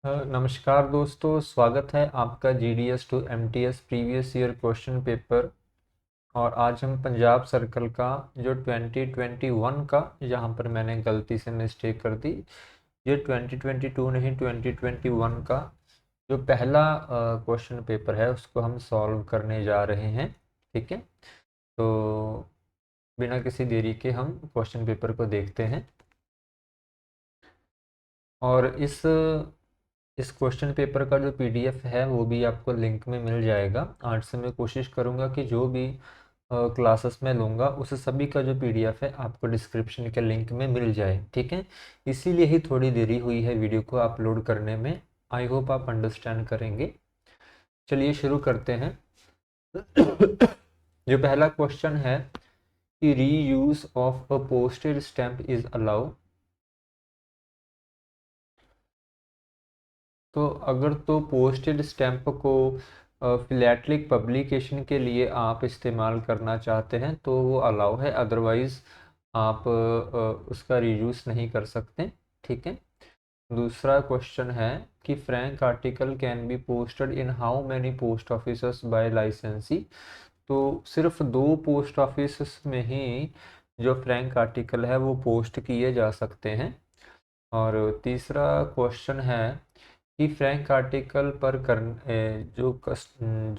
नमस्कार दोस्तों, स्वागत है आपका GDS to MTS previous year question paper. और आज हम पंजाब सर्कल का जो 2021 का, यहाँ पर मैंने गलती से मिस्टेक कर दी, ये 2022 नहीं 2021 का जो पहला क्वेश्चन पेपर है उसको हम सॉल्व करने जा रहे हैं। ठीक है, तो बिना किसी देरी के हम क्वेश्चन पेपर को देखते हैं। और इस क्वेश्चन पेपर का जो PDF है वो भी आपको लिंक में मिल जाएगा। आज से मैं कोशिश करूँगा कि जो भी क्लासेस में लूँगा उस सभी का जो PDF है आपको डिस्क्रिप्शन के लिंक में मिल जाए। ठीक है, इसीलिए ही थोड़ी देरी हुई है वीडियो को अपलोड करने में। आई होप आप अंडरस्टैंड करेंगे। चलिए शुरू करते हैं। जो पहला क्वेश्चन है कि reuse of a posted stamp is allow. तो अगर तो पोस्टेड स्टैम्प को फिलैटलिक पब्लिकेशन के लिए आप इस्तेमाल करना चाहते हैं तो वो अलाउ है, अदरवाइज़ आप उसका रीयूज़ नहीं कर सकते। ठीक है, दूसरा क्वेश्चन है कि frank article can be posted in how many post office by licensee. तो सिर्फ 2 पोस्ट ऑफिस में ही जो फ्रैंक आर्टिकल है वो पोस्ट किए जा सकते हैं। और तीसरा क्वेश्चन है कि फ्रैंक आर्टिकल पर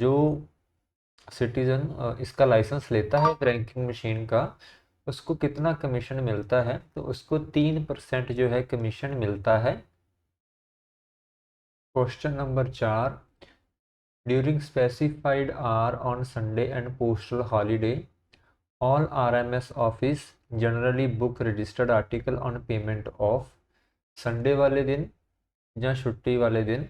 जो सिटीज़न इसका लाइसेंस लेता है फ्रैंकिंग मशीन का, उसको कितना कमीशन मिलता है। तो उसको 3% जो है कमीशन मिलता है। Question number 4, during specified are on Sunday and postal holiday all RMS office generally book registered article on payment of. Sunday वाले दिन या छुट्टी वाले दिन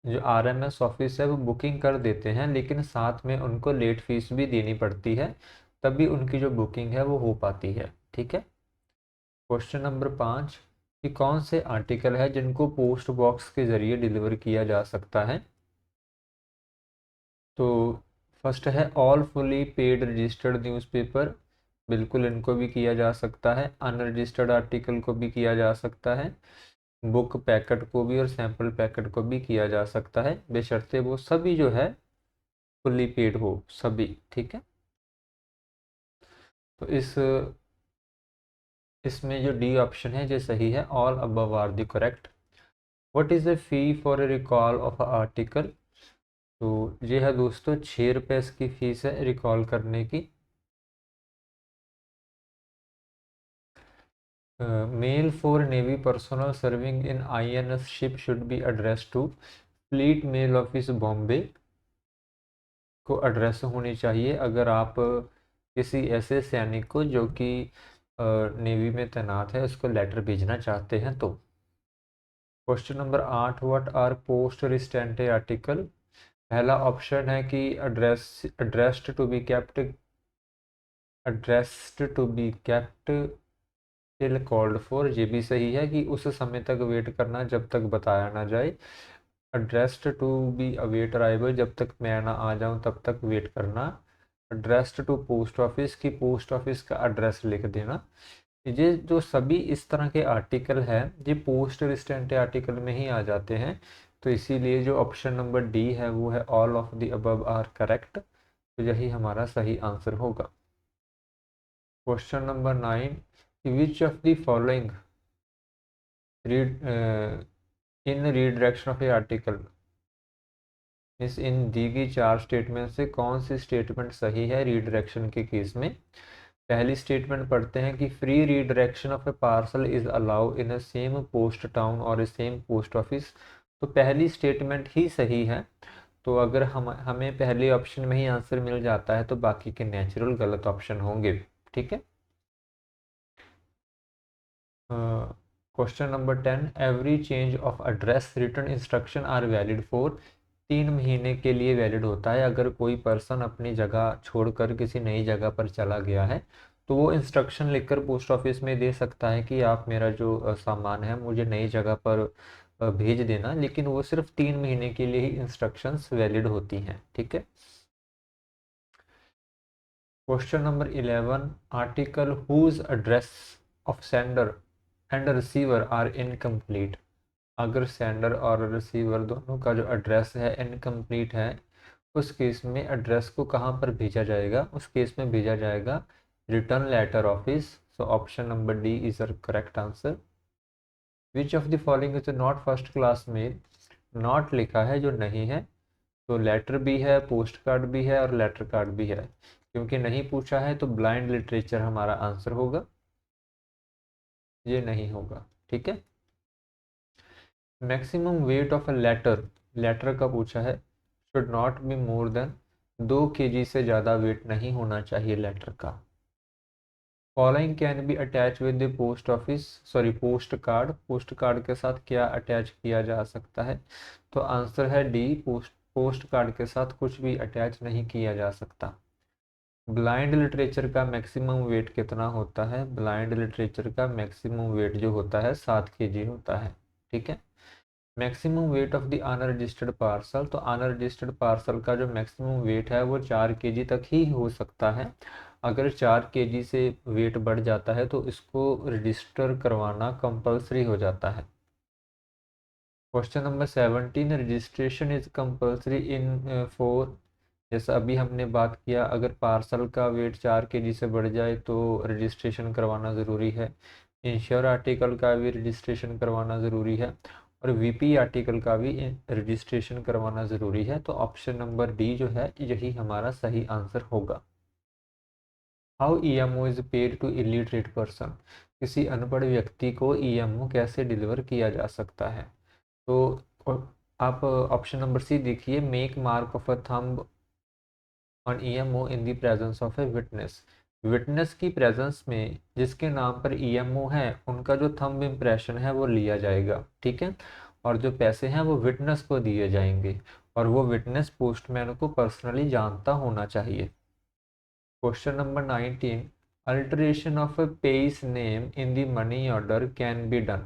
जो RMS ऑफिस है वो बुकिंग कर देते हैं, लेकिन साथ में उनको लेट फीस भी देनी पड़ती है, तभी उनकी जो बुकिंग है वो हो पाती है। ठीक है, क्वेश्चन नंबर 5 कि कौन से आर्टिकल है जिनको पोस्ट बॉक्स के ज़रिए डिलीवर किया जा सकता है। तो फर्स्ट है all fully paid registered newspaper, बिल्कुल इनको भी किया जा सकता है। अनरजिस्टर्ड आर्टिकल को भी किया जा सकता है। बुक पैकेट को भी और सैंपल पैकेट को भी किया जा सकता है, बेशर्ते वो सभी जो है फुल्ली पेड हो सभी। ठीक है, तो इसमें जो डी ऑप्शन है जो सही है, all above are the correct. What is the fee for a recall of article. तो ये है दोस्तों 6 रुपये इसकी फ़ीस है रिकॉल करने की। Mail for navy personnel serving in INS ship should be address to fleet mail office Bombay को एड्रेस होनी चाहिए अगर आप किसी ऐसे सैनिक को जो कि नेवी में तैनात है उसको लेटर भेजना चाहते हैं तो। Question number 8, what are post restante article. पहला ऑप्शन है कि addressed to be kept till called for. ये भी सही है कि उस समय तक वेट करना जब तक बताया ना जाए। Addressed to be await arrival, जब तक मैं ना आ जाऊं तब तक वेट करना। एड्रेस्ड टू पोस्ट ऑफिस की पोस्ट ऑफिस का एड्रेस लिख देना। ये जो सभी इस तरह के आर्टिकल हैं ये पोस्ट रिस्टेंट आर्टिकल में ही आ जाते हैं, तो इसीलिए जो ऑप्शन नंबर डी है वो है all of the above are correct. तो यही हमारा सही आंसर होगा। Question number 9, which of the following read in redirection of a article. Is in दी गई 4 स्टेटमेंट से कौन सी स्टेटमेंट सही है रीडायरेक्शन के केस में। पहली स्टेटमेंट पढ़ते हैं कि free redirection of A parcel is allow in a same post town और ए सेम पोस्ट ऑफिस। तो पहली स्टेटमेंट ही सही है। तो अगर हमें पहले ऑप्शन में ही आंसर मिल जाता है तो बाकी के नेचुरल गलत ऑप्शन होंगे। ठीक है, question number 10, every change of address return instruction are valid for. 3 महीने के लिए वैलिड होता है। अगर कोई पर्सन अपनी जगह छोड़कर किसी नई जगह पर चला गया है तो वो इंस्ट्रक्शन लिखकर पोस्ट ऑफिस में दे सकता है कि आप मेरा जो सामान है मुझे नई जगह पर भेज देना, लेकिन वो सिर्फ 3 महीने के लिए ही इंस्ट्रक्शंस वैलिड होती हैं। ठीक है, question number 11, article whose address of sender and receiver are incomplete, अगर सेंडर और रिसीवर दोनों का जो एड्रेस है इनकम्प्लीट है, उस केस में एड्रेस को कहाँ पर भेजा जाएगा? उस केस में भेजा जाएगा return letter office. So option number D is the correct answer. Which of the following is not first class mail? Not लिखा है जो नहीं है, तो लेटर भी है, पोस्ट कार्ड भी है और लेटर कार्ड भी है। क्योंकि नहीं पूछा है तो ब्लाइंड लिटरेचर हमारा आंसर होगा, ये नहीं होगा। ठीक है। Maximum weight of a letter, letter का पूछा है, should not be more than 2 kg से ज़्यादा वेट नहीं होना चाहिए लेटर का। Following can be attach with the post office, sorry post card, post card के साथ क्या अटैच किया जा सकता है? तो आंसर है डी, पोस्ट कार्ड के साथ कुछ भी अटैच नहीं किया जा सकता। ब्लाइंड लिटरेचर का मैक्सिमम वेट कितना होता है? ब्लाइंड लिटरेचर का मैक्सिमम वेट जो होता है 7 kg होता है। ठीक है। Maximum weight of the unregistered parcel, तो अनरजिस्टर्ड पार्सल का जो मैक्सिमम वेट है वो 4 kg तक ही हो सकता है। अगर 4 kg से वेट बढ़ जाता है तो इसको रजिस्टर करवाना कंपलसरी हो जाता है। Question number 17, registration is compulsory in for, जैसा अभी हमने बात किया, अगर पार्सल का वेट 4 kg से बढ़ जाए तो रजिस्ट्रेशन करवाना ज़रूरी है। इंश्योर आर्टिकल का भी रजिस्ट्रेशन करवाना ज़रूरी है और वीपी आर्टिकल का भी रजिस्ट्रेशन करवाना ज़रूरी है। तो ऑप्शन नंबर डी जो है यही हमारा सही आंसर होगा। How EMO is paid to illiterate person, किसी अनपढ़ व्यक्ति को ईएमओ कैसे डिलीवर किया जा सकता है? तो आप ऑप्शन नंबर सी देखिए, make mark of a thumb on EMO in the presence of a witness, witness की प्रेजेंस में जिसके नाम पर ईएमओ है उनका जो थंब इम्प्रेशन है वो लिया जाएगा। ठीक है। और जो पैसे हैं वो विटनेस को दिए जाएंगे और वो विटनेस पोस्टमैन को पर्सनली जानता होना चाहिए। Question number 19, alteration of a payee's name in the money order can be done,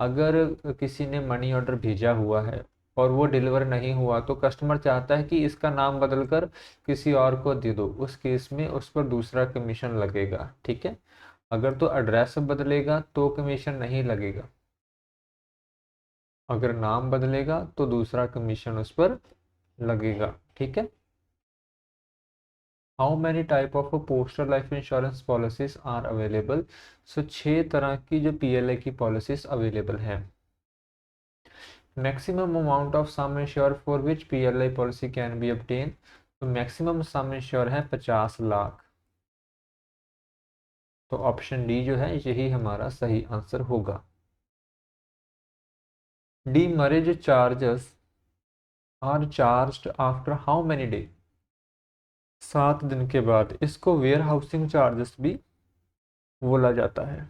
अगर किसी ने मनी ऑर्डर भेजा हुआ है और वो डिलीवर नहीं हुआ तो कस्टमर चाहता है कि इसका नाम बदलकर किसी और को दे दो, उस केस में उस पर दूसरा कमीशन लगेगा। ठीक है। अगर तो एड्रेस बदलेगा तो कमीशन नहीं लगेगा, अगर नाम बदलेगा तो दूसरा कमीशन उस पर लगेगा। ठीक है। How many type of postal life insurance policies are available? So 6 तरह की जो पीएलआई की पॉलिसीज अवेलेबल हैं। Maximum amount of sum insure for which PLI policy can be obtained, तो मैक्सिमम सम इंश्योर है 50 लाख। तो ऑप्शन डी जो है यही हमारा सही आंसर होगा। Demurrage charges are charged after how many day, 7 दिन के बाद, इसको वेयर हाउसिंग चार्जेस भी बोला जाता है।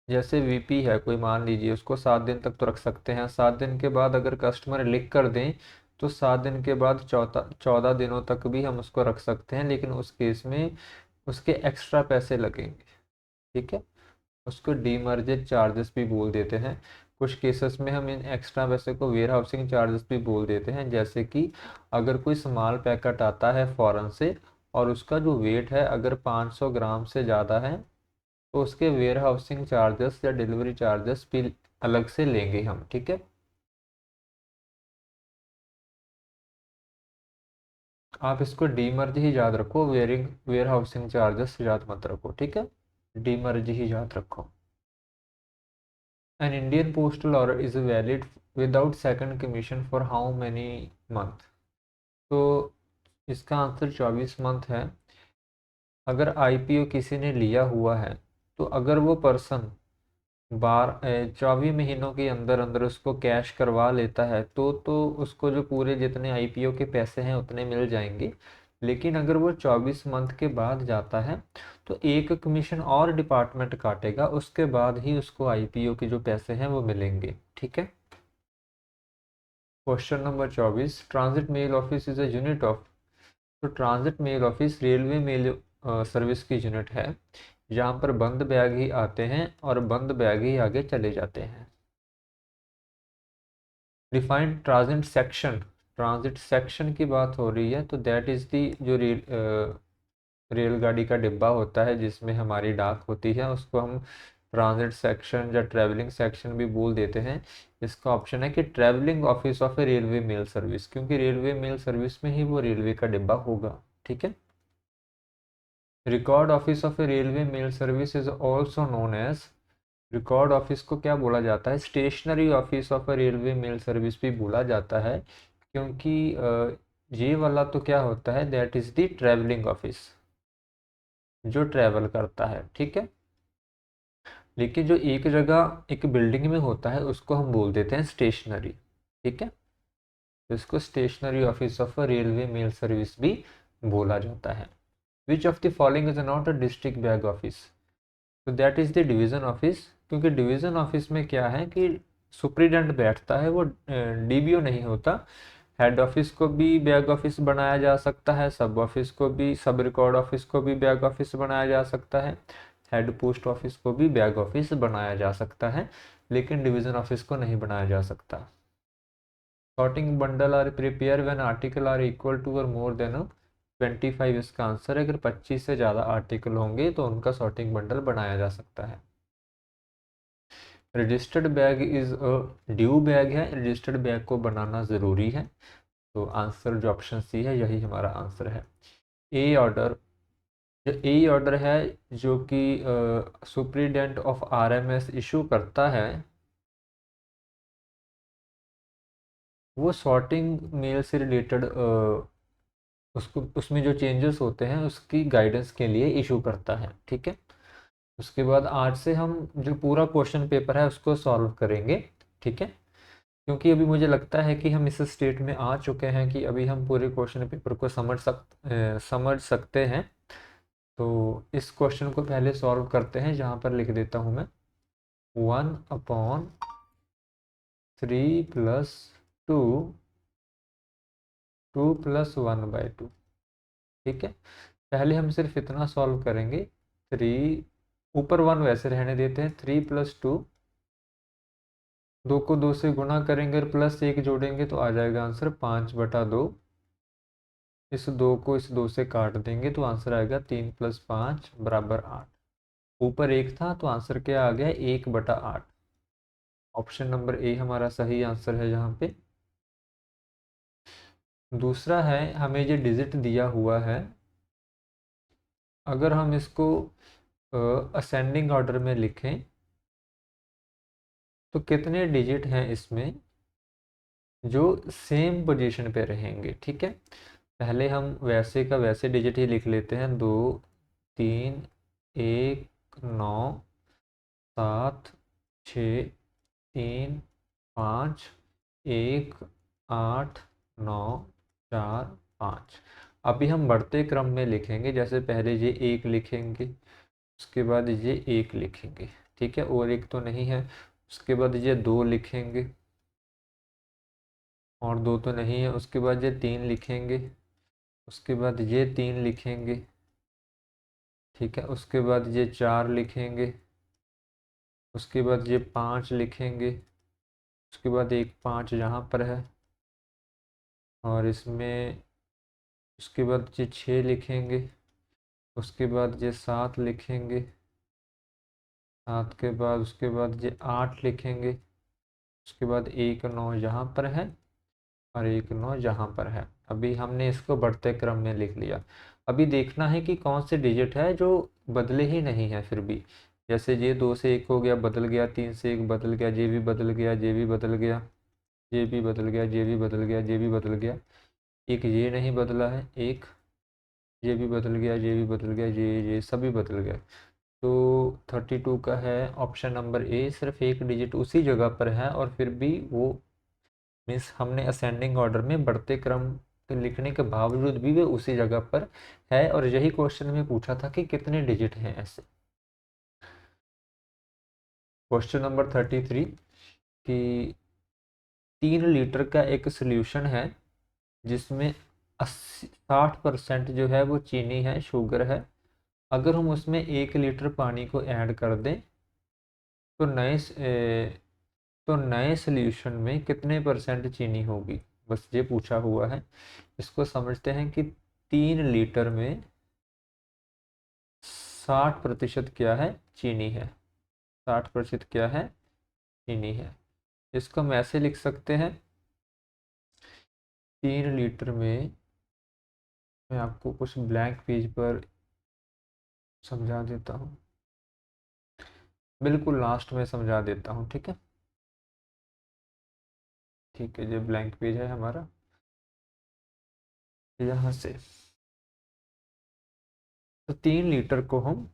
जैसे वीपी है कोई, मान लीजिए उसको 7 दिन तक तो रख सकते हैं, 7 दिन के बाद अगर कस्टमर लिख कर दें तो 7 दिन के बाद 14 दिनों तक भी हम उसको रख सकते हैं, लेकिन उस केस में उसके एक्स्ट्रा पैसे लगेंगे। ठीक है। उसको डीमर्जेज चार्जेस भी बोल देते हैं। कुछ केसेस में हम इन एक्स्ट्रा पैसे को वेयर हाउसिंग चार्जेस भी बोल देते हैं, जैसे कि अगर कोई स्मॉल पैकेट आता है फॉरेन से और उसका जो वेट है अगर 500 ग्राम से ज़्यादा है तो उसके वेयर हाउसिंग चार्जेस या डिलीवरी चार्जेस भी अलग से लेंगे हम। ठीक है। आप इसको डीमर्ज ही याद रखो, वेयर हाउसिंग चार्जेस याद मत रखो। ठीक है। डीमर्ज ही याद रखो। An Indian postal order is valid without second commission for how many month, तो इसका आंसर 24 मंथ है। अगर आईपीओ किसी ने लिया हुआ है तो अगर वो पर्सन 24 महीनों के अंदर अंदर उसको कैश करवा लेता है तो उसको जो पूरे जितने आईपीओ के पैसे हैं उतने मिल जाएंगे। लेकिन अगर वो 24 मंथ के बाद जाता है तो एक कमीशन और डिपार्टमेंट काटेगा, उसके बाद ही उसको आईपीओ के जो पैसे हैं वो मिलेंगे। ठीक है। Question number 24, transit mail office is a unit of, तो transit mail office railway mail service की यूनिट है जहाँ पर बंद बैग ही आते हैं और बंद बैग ही आगे चले जाते हैं। Defined transit section, transit section की बात हो रही है तो दैट इज दी जो रेलगाड़ी का डिब्बा होता है जिसमें हमारी डाक होती है, उसको हम ट्रांजिट सेक्शन या ट्रैवलिंग सेक्शन भी बोल देते हैं। इसका ऑप्शन है कि travelling office of a railway mail service, क्योंकि रेलवे मेल सर्विस में ही वो रेलवे का डिब्बा होगा। ठीक है। Record office of a railway mail service is also known as, record office को क्या बोला जाता है, stationery office of a railway mail service भी बोला जाता है, क्योंकि ये वाला तो क्या होता है, that is the travelling office, जो ट्रैवल करता है। ठीक है। लेकिन जो एक जगह एक बिल्डिंग में होता है उसको हम बोल देते हैं स्टेशनरी। ठीक है। तो इसको stationery office of a railway mail service भी बोला जाता है। Which of the following is not a district bag office, तो that is the division office, क्योंकि डिवीजन ऑफिस में क्या है कि सुप्रीडेंट बैठता है, वो डीबीओ नहीं होता। हेड ऑफिस को भी बैग ऑफिस बनाया जा सकता है, सब ऑफिस को भी, सब रिकॉर्ड ऑफिस को भी बैग ऑफिस बनाया जा सकता है, हेड पोस्ट ऑफिस को भी बैग ऑफिस बनाया जा सकता है, लेकिन डिवीजन ऑफिस को नहीं बनाया जा सकता। Sorting bundle are prepare when article are equal to or more then 25, इसका आंसर है अगर 25 से ज़्यादा आर्टिकल होंगे तो उनका सॉर्टिंग बंडल बनाया जा सकता है। Registered bag is a due bag है, रजिस्टर्ड बैग को बनाना ज़रूरी है, तो आंसर जो ऑप्शन सी है यही हमारा आंसर है। ए ऑर्डर, जो ए ऑर्डर है जो कि सुप्रीडेंट ऑफ आरएमएस इशू करता है, वो सॉर्टिंग मेल से रिलेटेड उसको, उसमें जो चेंजेस होते हैं उसकी गाइडेंस के लिए इशू करता है। ठीक है। उसके बाद आज से हम जो पूरा क्वेश्चन पेपर है उसको सॉल्व करेंगे। ठीक है। क्योंकि अभी मुझे लगता है कि हम इस स्टेट में आ चुके हैं कि अभी हम पूरे क्वेश्चन पेपर को समझ सकते हैं। तो इस क्वेश्चन को पहले सॉल्व करते हैं, जहाँ पर लिख देता हूँ मैं 1/3 + 2, 2 + 1/2। ठीक है। पहले हम सिर्फ इतना सॉल्व करेंगे, 3, ऊपर 1 वैसे रहने देते हैं, 3 + 2, 2 को 2 से गुणा करेंगे और +1 जोड़ेंगे तो आ जाएगा आंसर 5/2। इस 2 को इस 2 से काट देंगे तो आंसर आएगा 3 + 5 = 8। ऊपर 1 था तो आंसर क्या आ गया, 1/8। ऑप्शन नंबर ए हमारा सही आंसर है यहाँ पे। दूसरा है, हमें ये डिजिट दिया हुआ है, अगर हम इसको असेंडिंग ऑर्डर में लिखें तो कितने डिजिट हैं इसमें जो सेम पोजीशन पे रहेंगे। ठीक है। पहले हम वैसे का वैसे डिजिट ही लिख लेते हैं, 2, 3, 1, 9, 7, 6, 3, 5, 1, 8, 9, 4, 5। अभी हम बढ़ते क्रम में लिखेंगे, जैसे पहले ये 1 लिखेंगे, उसके बाद ये 1 लिखेंगे। ठीक है। और एक तो नहीं है, उसके बाद ये 2 लिखेंगे, और 2 तो नहीं है, उसके बाद ये 3 लिखेंगे, उसके बाद ये 3 लिखेंगे। ठीक है। उसके बाद ये 4 लिखेंगे, उसके बाद ये 5 लिखेंगे, उसके बाद एक 5 यहाँ पर है, और इसमें उसके बाद ये 6 लिखेंगे, उसके बाद ये 7 लिखेंगे, 7 के बाद उसके बाद ये 8 लिखेंगे, उसके बाद एक 9 यहाँ पर है और एक 9 यहाँ पर है। अभी हमने इसको बढ़ते क्रम में लिख लिया। अभी देखना है कि कौन से डिजिट है जो बदले ही नहीं है फिर भी, जैसे ये 2 से 1 हो गया, बदल गया, 3 से 1 बदल गया, ये भी बदल गया, ये भी बदल गया, ये भी बदल गया, ये भी बदल गया, ये भी बदल गया, एक ये नहीं बदला है, एक ये भी बदल गया, ये भी बदल गया, ये सभी बदल गए। तो 32 का है ऑप्शन नंबर ए, सिर्फ एक डिजिट उसी जगह पर है और फिर भी वो, मीन्स हमने असेंडिंग ऑर्डर में बढ़ते क्रम के लिखने के बावजूद भी वो उसी जगह पर है। और यही क्वेश्चन में पूछा था कि कितने डिजिट हैं ऐसे। क्वेश्चन नंबर 33 कि 3 लीटर का एक सोल्यूशन है जिसमें 60% जो है वो चीनी है, शुगर है। अगर हम उसमें 1 लीटर पानी को ऐड कर दें तो नए सोल्यूशन में कितने % चीनी होगी, बस ये पूछा हुआ है। इसको समझते हैं कि 3 लीटर में 60% क्या है, चीनी है। 60% क्या है, चीनी है। इसको हम ऐसे लिख सकते हैं, 3 लीटर में, मैं आपको कुछ ब्लैंक पेज पर समझा देता हूँ, बिल्कुल लास्ट में समझा देता हूँ, ठीक है। ठीक है, ये ब्लैंक पेज है हमारा, यहाँ से। तो 3 लीटर को हम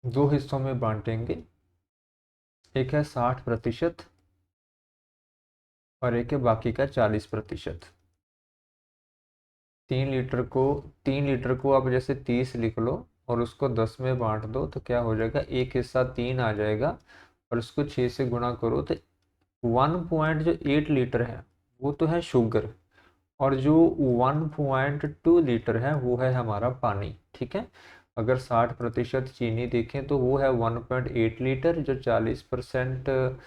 2 हिस्सों में बांटेंगे, एक है 60% और एक है बाकी का 40%। 3 लीटर को आप जैसे 30 लिख लो और उसको 10 में बांट दो, तो क्या हो जाएगा, एक हिस्सा 3 आ जाएगा और उसको 6 से गुणा करो तो 1.8 लीटर है वो तो है शुगर, और जो 1.2 लीटर है वो है हमारा पानी, ठीक है। अगर 60% चीनी देखें तो वो है 1.8 लीटर, जो 40%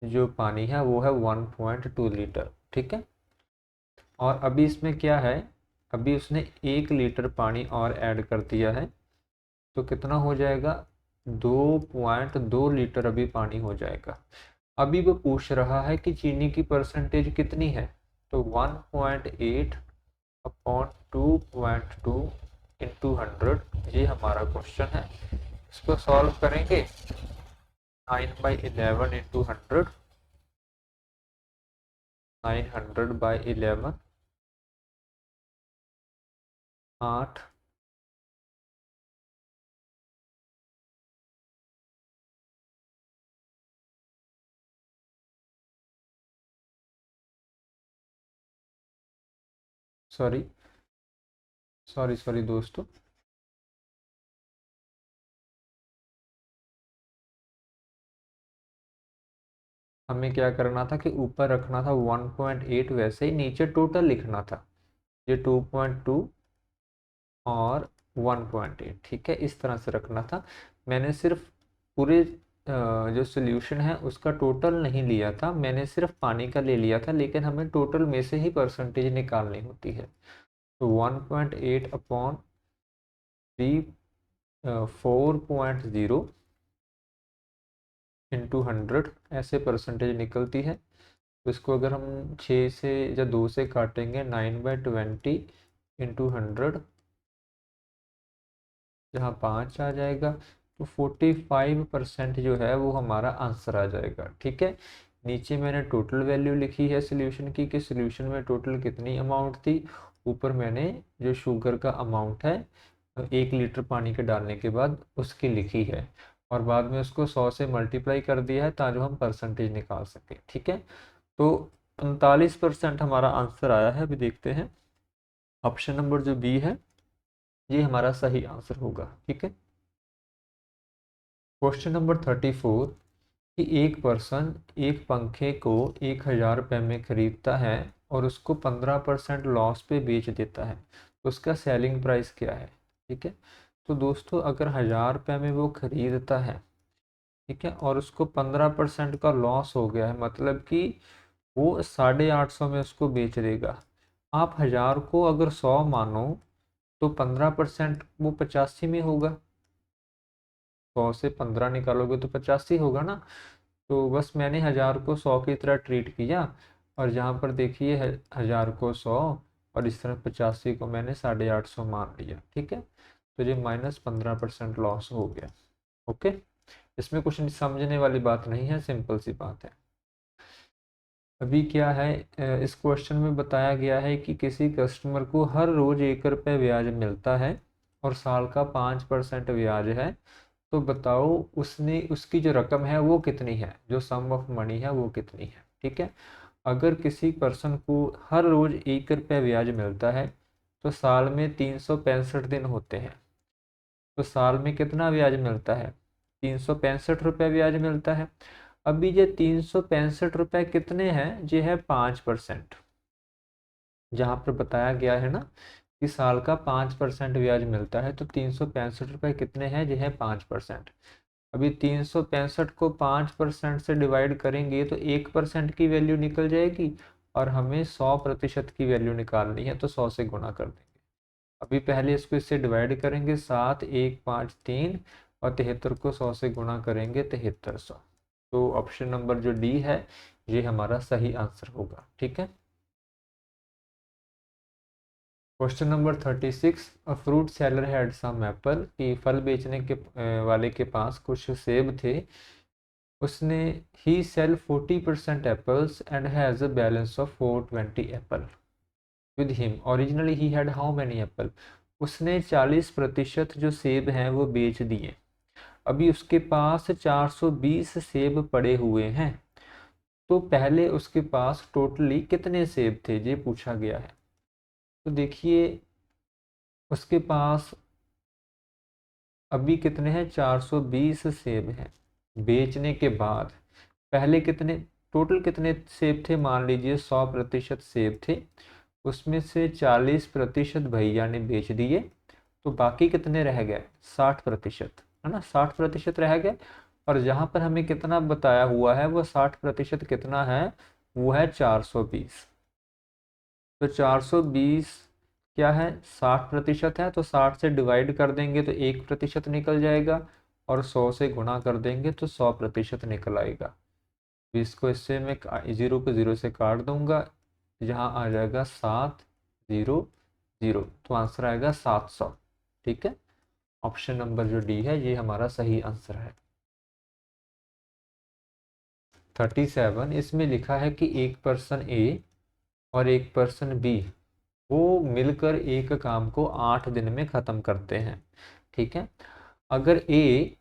जो पानी है वो है 1.2 लीटर, ठीक है। और अभी इसमें क्या है, अभी उसने 1 लीटर पानी और ऐड कर दिया है, तो कितना हो जाएगा, 2.2 लीटर अभी पानी हो जाएगा। अभी वो पूछ रहा है कि चीनी की परसेंटेज कितनी है, तो 1.8 अपॉन 2.2 इंटू 100, ये हमारा क्वेश्चन है। इसको सॉल्व करेंगे, 9/11 इंटू 100, 900/11, 8, सॉरी सॉरी सॉरी दोस्तों, हमें क्या करना था कि ऊपर रखना था 1.8, वैसे ही नीचे टोटल लिखना था, ये 2.2 और 1.8, ठीक है, इस तरह से रखना था। मैंने सिर्फ पूरे जो सोल्यूशन है उसका टोटल नहीं लिया था, मैंने सिर्फ पानी का ले लिया था, लेकिन हमें टोटल में से ही परसेंटेज निकालनी होती है। तो 1.8 अपॉन 4.0 इंटू 100 ऐसे परसेंटेज निकलती है। तो इसको अगर हम 6 से या 2 से काटेंगे, 9/20 इंटू 100, जहाँ 5 आ जाएगा, तो 45% जो है वो हमारा आंसर आ जाएगा, ठीक है। नीचे मैंने टोटल वैल्यू लिखी है सोल्यूशन की, कि सोल्यूशन में टोटल कितनी अमाउंट थी, ऊपर मैंने जो शुगर का अमाउंट है 1 लीटर पानी के डालने के बाद उसकी लिखी है, और बाद में उसको 100 से मल्टीप्लाई कर दिया है ताकि हम परसेंटेज निकाल सकें, ठीक है। तो 45% हमारा आंसर आया है। अभी देखते हैं, ऑप्शन नंबर जो बी है ये हमारा सही आंसर होगा, ठीक है। क्वेश्चन नंबर 34, कि एक पर्सन एक पंखे को 1,000 रुपये में खरीदता है और उसको 15% लॉस पे बेच देता है, तो उसका सेलिंग प्राइस क्या है, ठीक है। तो दोस्तों अगर 1,000 रुपये में वो खरीदता है, ठीक है, और उसको 15% का लॉस हो गया है, मतलब कि वो 850 में उसको बेच देगा। आप 1,000 को अगर 100 मानो तो 15% वो 85 में होगा, 100 से 15 निकालोगे तो 85 होगा ना। तो बस मैंने 1,000 को 100 की तरह ट्रीट किया, और जहाँ पर देखिए 1,000 को 100 और इस तरह 85 को मैंने 850 मान लिया, ठीक है। तो ये -15% लॉस हो गया, ओके। इसमें कुछ समझने वाली बात नहीं है, सिंपल सी बात है। अभी क्या है, इस क्वेश्चन में बताया गया है कि किसी कस्टमर को हर रोज 1 रुपये ब्याज मिलता है और साल का 5% ब्याज है, तो बताओ उसने उसकी जो रकम है वो कितनी है, जो सम ऑफ मनी है वो कितनी है, ठीक है। अगर किसी पर्सन को हर रोज 1 रुपये ब्याज मिलता है, तो साल में 365 दिन होते हैं, तो साल में कितना ब्याज मिलता है, 365 रुपये ब्याज मिलता है। अभी ये 365 रुपये कितने हैं, ये है 5%, जहाँ पर बताया गया है ना कि साल का 5% ब्याज मिलता है, तो 365 रुपये कितने हैं, ये है 5%। अभी 365 को 5% से डिवाइड करेंगे तो 1% की वैल्यू निकल जाएगी, और हमें 100% की वैल्यू निकालनी है, तो 100 से गुणा कर देंगे। अभी पहले इसको इससे डिवाइड करेंगे, 7, 1, 5, 3 और 73 को 100 से गुणा करेंगे 7300। तो ऑप्शन नंबर जो डी है ये हमारा सही आंसर होगा। ठीक है। Question number 36, a fruit seller had some apple, कि फल बेचने के वाले के पास कुछ सेब थे। उसने he sell 40% apples and has a balance of 420 apple with him, originally he had how many apple. उसने 40% जो सेब हैं वो बेच दिए, अभी उसके पास 420 सेब पड़े हुए हैं, तो पहले उसके पास टोटली कितने सेब थे ये पूछा गया है। तो देखिए उसके पास अभी कितने हैं, 420 सेब हैं। बेचने के बाद पहले कितने, टोटल कितने सेब थे, मान लीजिए 100% सेब थे, उसमें से 40% भैया ने बेच दिए, तो बाकी कितने रह गए, 60%, है ना, 60% रह गए। और जहाँ पर हमें कितना बताया हुआ है वो 60% कितना है, वो है 420। तो 420 क्या है, 60% है, तो 60 से डिवाइड कर देंगे तो 1% निकल जाएगा, और 100 से गुणा कर देंगे तो 100% निकल आएगा। तो इसको इससे मैं 0 को 0 से काट दूंगा, यहाँ आ जाएगा 700, तो आंसर आएगा 700। ठीक है। ऑप्शन नंबर जो डी है ये हमारा सही आंसर है। 37, इसमें लिखा है कि एक पर्सन ए और एक पर्सन बी वो मिलकर एक काम को 8 दिन में ख़त्म करते हैं। ठीक है। अगर ए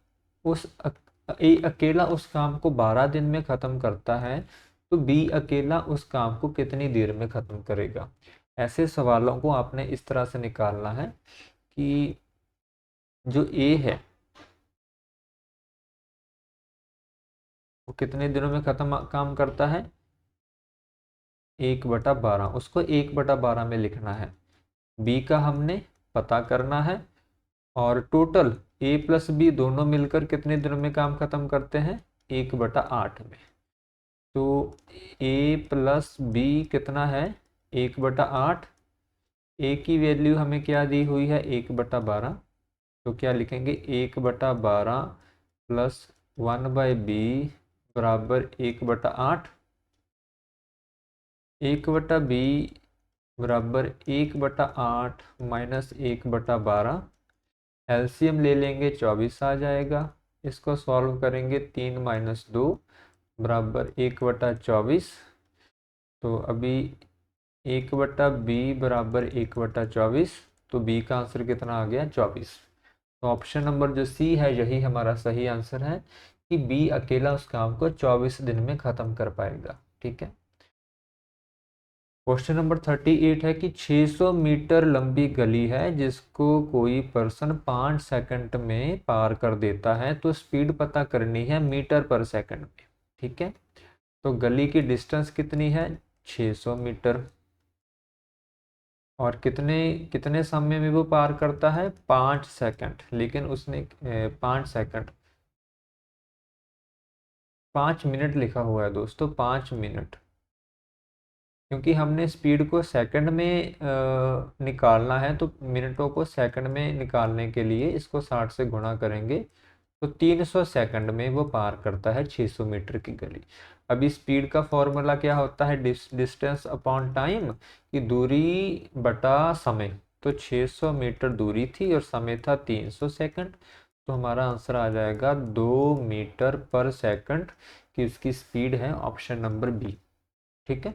अकेला उस काम को 12 दिन में ख़त्म करता है, तो बी अकेला उस काम को कितनी देर में ख़त्म करेगा। ऐसे सवालों को आपने इस तरह से निकालना है कि जो ए है वो कितने दिनों में ख़त्म काम करता है, 1/12, उसको 1/12 में लिखना है। बी का हमने पता करना है, और टोटल ए प्लस बी दोनों मिलकर कितने दिनों में काम खत्म करते हैं, 1/8 में। तो ए प्लस बी कितना है, 1/8। ए की वैल्यू हमें क्या दी हुई है, 1/12, तो क्या लिखेंगे, 1/12 प्लस 1/बी बराबर 1/8। 1/बी बराबर 1/8 माइनस 1/12, एलसीएम ले लेंगे 24 आ जाएगा। इसको सॉल्व करेंगे, 3 - 2 बराबर 1/24। तो अभी 1/बी बराबर 1/24, तो बी का आंसर कितना आ गया, 24। तो ऑप्शन नंबर जो सी है यही हमारा सही आंसर है, कि बी अकेला उस काम को 24 दिन में ख़त्म कर पाएगा। ठीक है। क्वेश्चन नंबर 38 है कि 600 मीटर लंबी गली है जिसको कोई पर्सन 5 सेकंड में पार कर देता है, तो स्पीड पता करनी है मीटर पर सेकंड में। ठीक है। तो गली की डिस्टेंस कितनी है, 600 मीटर, और कितने कितने समय में वो पार करता है, 5 सेकंड, लेकिन उसने 5 सेकंड, 5 मिनट लिखा हुआ है दोस्तों, 5 मिनट, क्योंकि हमने स्पीड को सेकंड में निकालना है, तो मिनटों को सेकंड में निकालने के लिए इसको 60 से गुणा करेंगे, तो 300 सेकंड में वो पार करता है 600 मीटर की गली। अभी स्पीड का फॉर्मूला क्या होता है, डिस्टेंस अपॉन टाइम, की दूरी बटा समय। तो 600 मीटर दूरी थी और समय था 300 सेकंड, तो हमारा आंसर आ जाएगा 2 मीटर पर सेकंड की उसकी स्पीड है, ऑप्शन नंबर बी। ठीक है।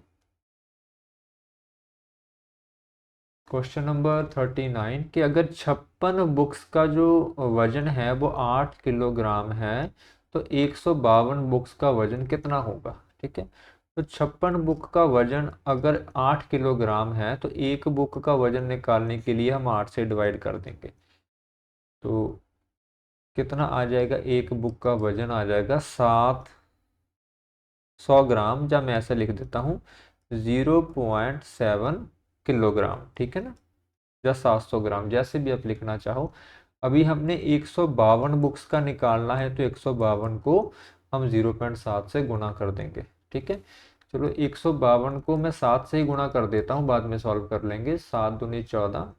क्वेश्चन नंबर 39, कि अगर 56 बुक्स का जो वजन है वो 8 किलोग्राम है, तो 152 बुक्स का वजन कितना होगा। ठीक है। तो 56 बुक का वजन अगर 8 किलोग्राम है, तो एक बुक का वजन निकालने के लिए हम 8 से डिवाइड कर देंगे, तो कितना आ जाएगा, एक बुक का वजन आ जाएगा 700 ग्राम, या मैं ऐसे लिख देता हूँ 0.7 किलोग्राम। ठीक है ना, या 700 ग्राम, जैसे भी आप लिखना चाहो। अभी हमने 152 बुक्स का निकालना है, तो 152 को हम 0.7 से गुणा कर देंगे। ठीक है। चलो 152 को मैं 7 से ही गुणा कर देता हूँ, बाद में सॉल्व कर लेंगे। 7 दूनी 14,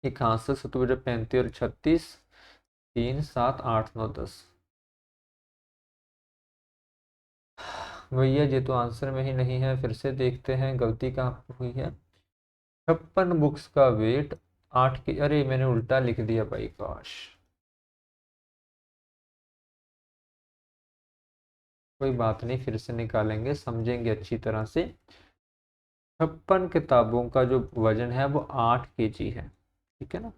एक हाथ से 35 और 36, 3 7 8 9 10। भैया ये तो आंसर में ही नहीं है, फिर से देखते हैं गलती कहाँ पर हुई है। 56 बुक्स का वेट 8 के, अरे मैंने उल्टा लिख दिया भाई, काश। कोई बात नहीं, फिर से निकालेंगे, समझेंगे अच्छी तरह से। 56 किताबों का जो वजन है वो 8 kg है, ठीक है ना।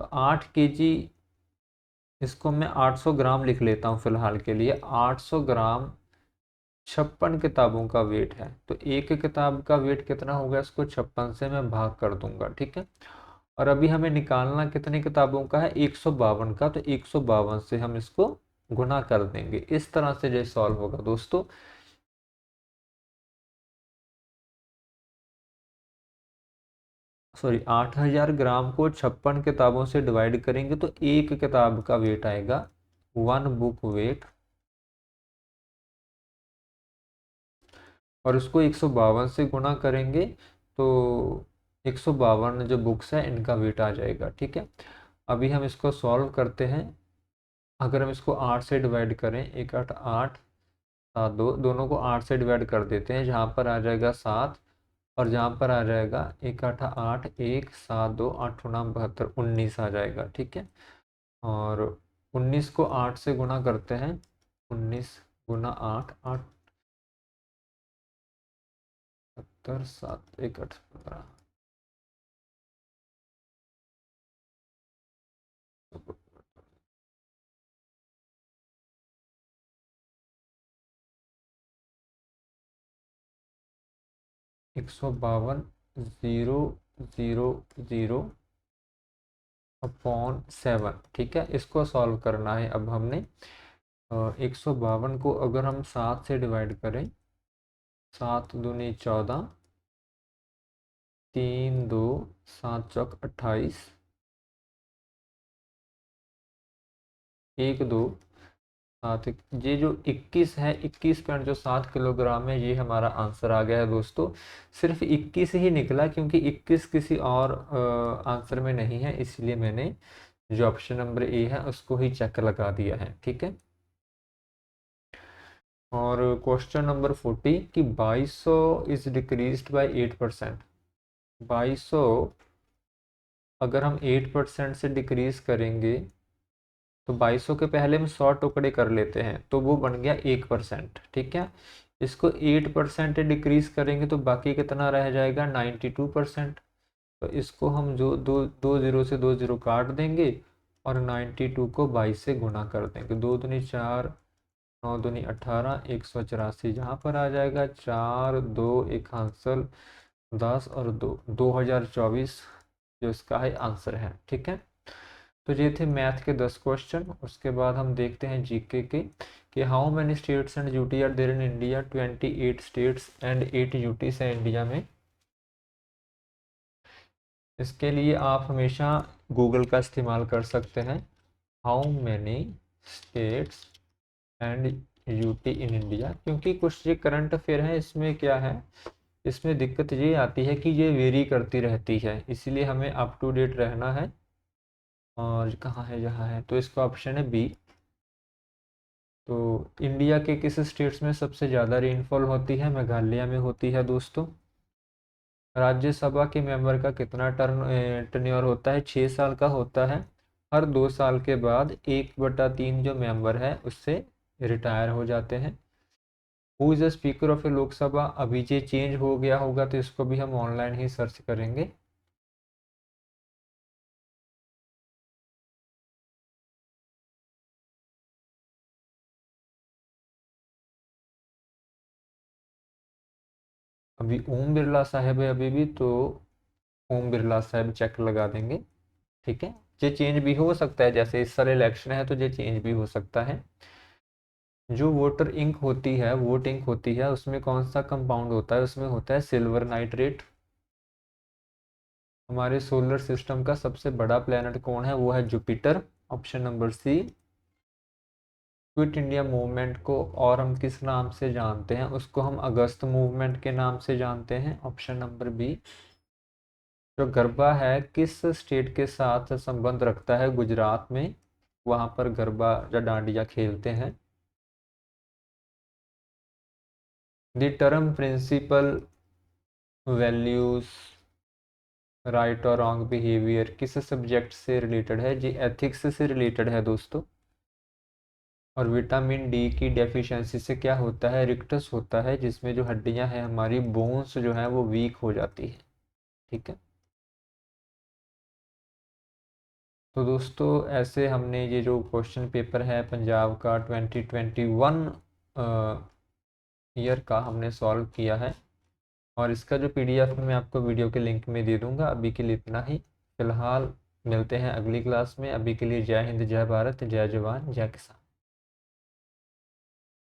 तो 8 kg, इसको मैं 800 ग्राम लिख लेता हूँ फिलहाल के लिए। 800 ग्राम 56 किताबों का वेट है, तो एक किताब का वेट कितना होगा, इसको 56 से मैं भाग कर दूंगा, ठीक है। और अभी हमें निकालना कितनी किताबों का है, 152 का, तो 152 से हम इसको गुना कर देंगे। इस तरह से जो सॉल्व होगा दोस्तों। सॉरी, 8000 ग्राम को 56 किताबों से डिवाइड करेंगे तो एक किताब का वेट आएगा, 1 बुक वेट, और उसको 152 से गुना करेंगे तो 152 जो बुक्स है इनका वेट आ जाएगा, ठीक है। अभी हम इसको सॉल्व करते हैं। अगर हम इसको 8 से डिवाइड करें, 1 8 8 7 2, दोनों को 8 से डिवाइड कर देते हैं, जहाँ पर आ जाएगा 7, और जहाँ पर आ जाएगा 1 8 8 1 7 2 8 9 72, 19 आ जाएगा, ठीक है। और 19 को 8 से गुना करते हैं, 19 गुना 8, 8 70 7 1 8 15। 152 0 0 0 अपॉन 7, ठीक है। इसको सॉल्व करना है अब हमने। 152 को अगर हम 7 से डिवाइड करें, 7 दूनी 14, 3 2 7 चौक 28, 1 2 7 ये जो 21 है, 21.7 किलोग्राम है, ये हमारा आंसर आ गया है दोस्तों। सिर्फ 21 ही निकला, क्योंकि 21 किसी और आंसर में नहीं है, इसलिए मैंने जो ऑप्शन नंबर ए है उसको ही चेक लगा दिया है, ठीक है। और क्वेश्चन नंबर 40 कि 2200 इज डिक्रीज्ड बाय 8%। 2200 अगर हम 8% से डिक्रीज करेंगे, तो 2200 के पहले हम 100 टुकड़े कर लेते हैं, तो वो बन गया 1%, ठीक है। इसको 8% डिक्रीज करेंगे तो बाकी कितना रह जाएगा, 92%। तो इसको हम जो दो दो जीरो से दो जीरो काट देंगे, और 92 को 22 से गुना कर देंगे। 2 दूनी 4, 9 दूनी 18, 184 जहाँ पर आ जाएगा, 4 2 एक आंसर 10 और 2, 2024 जो इसका है आंसर है, ठीक है। तो ये थे मैथ के 10 क्वेश्चन। उसके बाद हम देखते हैं जीके के, कि how many states and UT are there in India. 28 states and 8 UTs हैं इंडिया में। इसके लिए आप हमेशा गूगल का इस्तेमाल कर सकते हैं। How many states and UT in India, क्योंकि कुछ ये करंट अफेयर है, इसमें क्या है, इसमें दिक्कत ये आती है कि ये वेरी करती रहती है, इसीलिए हमें अप टू डेट रहना है। और कहाँ है, यहाँ है, तो इसका ऑप्शन है बी। तो इंडिया के किस स्टेट्स में सबसे ज़्यादा रेनफॉल होती है, मेघालय में होती है दोस्तों। राज्यसभा के मेंबर का कितना टर्न्योर होता है, 6 साल का होता है। हर 2 साल के बाद 1/3 जो मेंबर है उससे रिटायर हो जाते हैं। Who is the speaker of a Lok Sabha, अभी ये चेंज हो गया होगा, तो इसको भी हम ऑनलाइन ही सर्च करेंगे। अभी ओम बिरला साहब है अभी भी, तो ओम बिरला साहब चेक लगा देंगे, ठीक है। ये चेंज भी हो सकता है, जैसे इस साल इलेक्शन है तो ये चेंज भी हो सकता है। जो वोटर इंक होती है, वोट इंक होती है, उसमें कौन सा कंपाउंड होता है, उसमें होता है सिल्वर नाइट्रेट। हमारे सोलर सिस्टम का सबसे बड़ा प्लेनेट कौन है, वो है Jupiter, option number C. Quit India movement को और हम किस नाम से जानते हैं, उसको हम अगस्त मूवमेंट के नाम से जानते हैं, ऑप्शन नंबर बी। जो गरबा है किस स्टेट के साथ संबंध रखता है? गुजरात में वहां पर गरबा या डांडिया खेलते हैं। The term principle values right और रॉन्ग बिहेवियर किस सब्जेक्ट से रिलेटेड है? जी एथिक्स से रिलेटेड है दोस्तों। और विटामिन डी की डेफिशिएंसी से क्या होता है? रिक्टस होता है, जिसमें जो हड्डियां हैं हमारी, बोन्स जो है वो वीक हो जाती है। ठीक है। तो दोस्तों ऐसे हमने ये जो क्वेश्चन पेपर है पंजाब का 2021 ईयर का हमने सॉल्व किया है। और इसका जो पीडीएफ मैं आपको वीडियो के लिंक में दे दूंगा। अभी के लिए इतना ही। फिलहाल मिलते हैं अगली क्लास में। अभी के लिए जय हिंद, जय भारत, जय जवान, जय किसान।